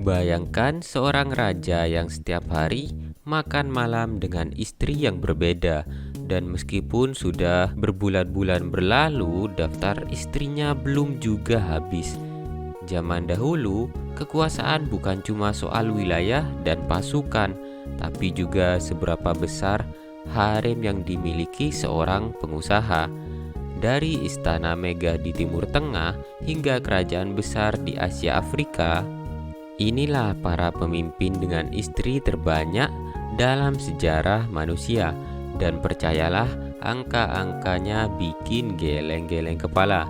Bayangkan seorang raja yang setiap hari makan malam dengan istri yang berbeda, dan meskipun sudah berbulan-bulan berlalu, daftar istrinya belum juga habis. Zaman dahulu, kekuasaan bukan cuma soal wilayah dan pasukan, tapi juga seberapa besar harem yang dimiliki seorang pengusaha. Dari istana megah di Timur Tengah hingga kerajaan besar di Asia Afrika, inilah para pemimpin dengan istri terbanyak dalam sejarah manusia. Dan percayalah, angka-angkanya bikin geleng-geleng kepala.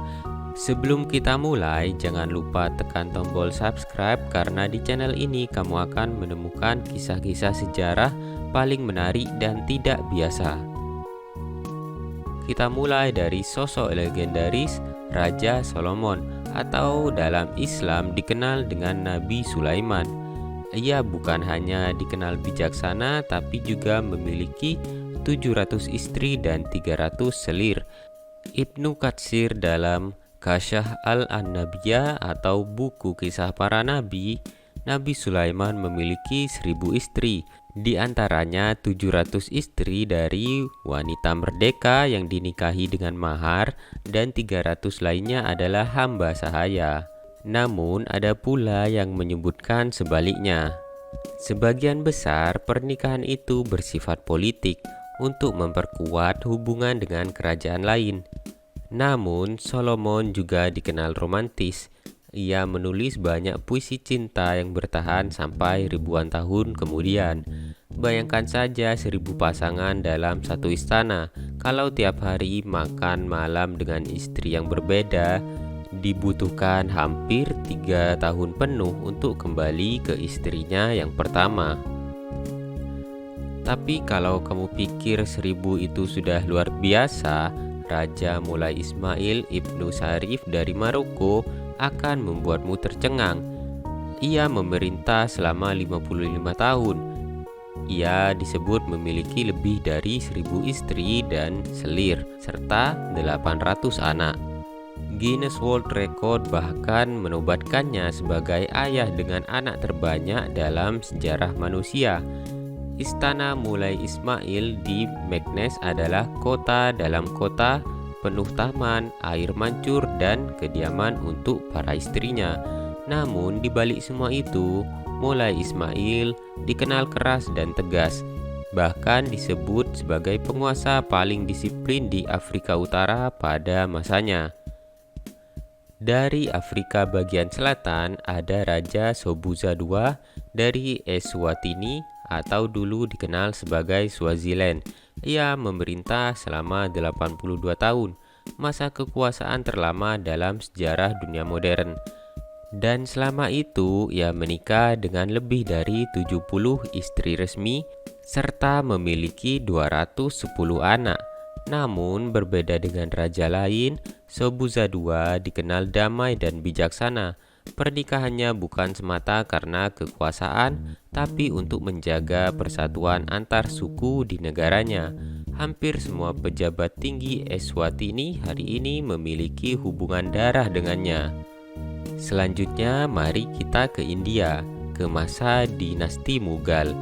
Sebelum kita mulai, jangan lupa tekan tombol subscribe karena di channel ini kamu akan menemukan kisah-kisah sejarah paling menarik dan tidak biasa. Kita mulai dari sosok legendaris Raja Solomon, atau dalam Islam dikenal dengan Nabi Sulaiman. Ia bukan hanya dikenal bijaksana, tapi juga memiliki 700 istri dan 300 selir. Ibnu Katsir dalam Kasyaf al-Anbiyah atau buku kisah para nabi, Nabi Sulaiman memiliki 1000 istri. Di antaranya 700 istri dari wanita merdeka yang dinikahi dengan mahar, dan 300 lainnya adalah hamba sahaya. Namun ada pula yang menyebutkan sebaliknya. Sebagian besar pernikahan itu bersifat politik untuk memperkuat hubungan dengan kerajaan lain. Namun Solomon juga dikenal romantis. Ia menulis banyak puisi cinta yang bertahan sampai ribuan tahun kemudian. Bayangkan saja 1000 pasangan dalam satu istana. Kalau tiap hari makan malam dengan istri yang berbeda, dibutuhkan hampir 3 tahun penuh untuk kembali ke istrinya yang pertama. Tapi kalau kamu pikir 1000 itu sudah luar biasa, Raja Mulai Ismail Ibnu Syarif dari Maroko akan membuatmu tercengang. Ia memerintah selama 55 tahun. Ia disebut memiliki lebih dari 1000 istri dan selir, serta 800 anak. Guinness World Record bahkan menobatkannya sebagai ayah dengan anak terbanyak dalam sejarah manusia. Istana Mulai Ismail di Meknes adalah kota dalam kota, penuh taman, air mancur, dan kediaman untuk para istrinya. Namun di balik semua itu, Mulai Ismail dikenal keras dan tegas. Bahkan disebut sebagai penguasa paling disiplin di Afrika Utara pada masanya. Dari Afrika bagian selatan ada Raja Sobhuza II dari Eswatini, atau dulu dikenal sebagai Swaziland. Ia memerintah selama 82 tahun, masa kekuasaan terlama dalam sejarah dunia modern. Dan selama itu ia menikah dengan lebih dari 70 istri resmi serta memiliki 210 anak. Namun berbeda dengan raja lain, Sobhuza II dikenal damai dan bijaksana. Pernikahannya bukan semata karena kekuasaan, tapi untuk menjaga persatuan antar suku di negaranya. Hampir semua pejabat tinggi Eswatini hari ini memiliki hubungan darah dengannya. Selanjutnya, mari kita ke India, ke masa dinasti Mughal.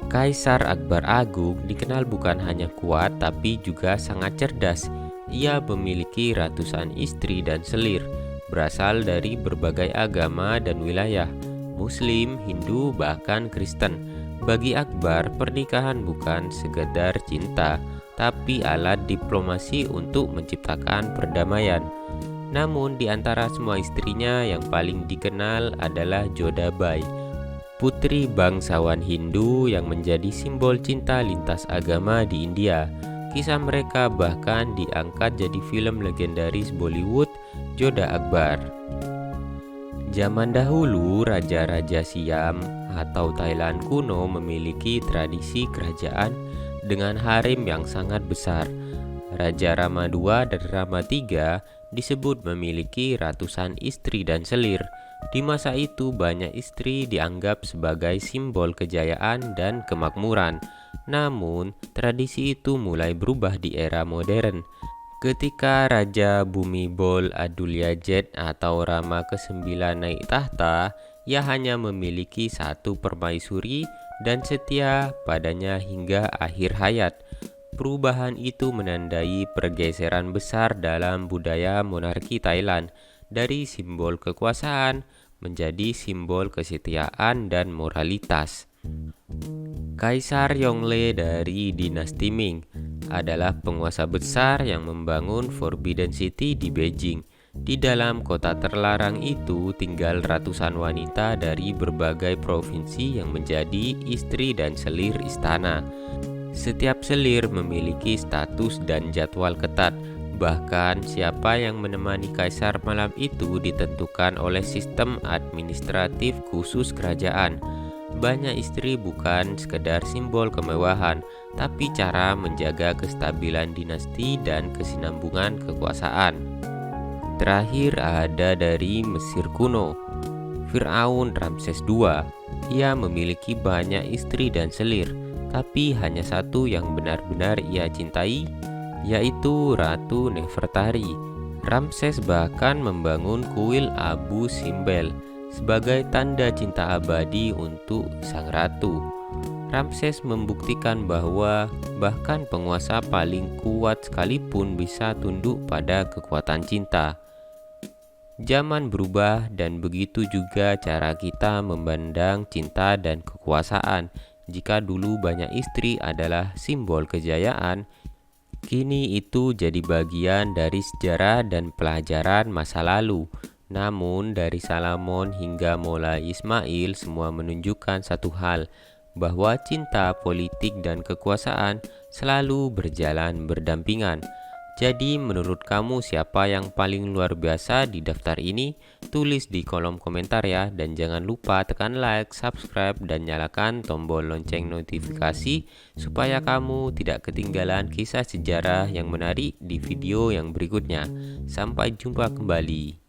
Kaisar Akbar Agung dikenal bukan hanya kuat, tapi juga sangat cerdas. Ia memiliki ratusan istri dan selir, berasal dari berbagai agama dan wilayah, Muslim, Hindu, bahkan Kristen. Bagi Akbar, pernikahan bukan sekedar cinta, tapi alat diplomasi untuk menciptakan perdamaian. Namun di antara semua istrinya yang paling dikenal adalah Jodhabai, putri bangsawan Hindu yang menjadi simbol cinta lintas agama di India. Kisah mereka bahkan diangkat jadi film legendaris Bollywood, Jodha Akbar. Zaman dahulu, raja-raja Siam atau Thailand kuno memiliki tradisi kerajaan dengan harem yang sangat besar. Raja Rama II dan Rama III disebut memiliki ratusan istri dan selir. Di masa itu banyak istri dianggap sebagai simbol kejayaan dan kemakmuran. Namun, tradisi itu mulai berubah di era modern. Ketika Raja Bhumibol Adulyadej atau Rama ke-9 naik tahta, Ia hanya memiliki satu permaisuri dan setia padanya hingga akhir hayat. Perubahan itu menandai pergeseran besar dalam budaya monarki Thailand, dari simbol kekuasaan menjadi simbol kesetiaan dan moralitas. Kaisar Yongle dari dinasti Ming adalah penguasa besar yang membangun Forbidden City di Beijing. Di dalam kota terlarang itu tinggal ratusan wanita dari berbagai provinsi yang menjadi istri dan selir istana. Setiap selir memiliki status dan jadwal ketat. Bahkan siapa yang menemani kaisar malam itu ditentukan oleh sistem administratif khusus kerajaan. Banyak istri bukan sekedar simbol kemewahan, tapi cara menjaga kestabilan dinasti dan kesinambungan kekuasaan. Terakhir ada dari Mesir kuno, Fir'aun Ramses II. Ia memiliki banyak istri dan selir, tapi hanya satu yang benar-benar ia cintai, yaitu Ratu Nefertari. Ramses bahkan membangun kuil Abu Simbel sebagai tanda cinta abadi untuk sang ratu. Ramses membuktikan bahwa bahkan penguasa paling kuat sekalipun bisa tunduk pada kekuatan cinta. Zaman berubah dan begitu juga cara kita memandang cinta dan kekuasaan. Jika dulu banyak istri adalah simbol kejayaan, kini itu jadi bagian dari sejarah dan pelajaran masa lalu. Namun dari Salomon hingga Moulay Ismail semua menunjukkan satu hal, bahwa cinta, politik, dan kekuasaan selalu berjalan berdampingan. Jadi menurut kamu siapa yang paling luar biasa di daftar ini? Tulis di kolom komentar ya, dan jangan lupa tekan like, subscribe, dan nyalakan tombol lonceng notifikasi supaya kamu tidak ketinggalan kisah sejarah yang menarik di video yang berikutnya. Sampai jumpa kembali.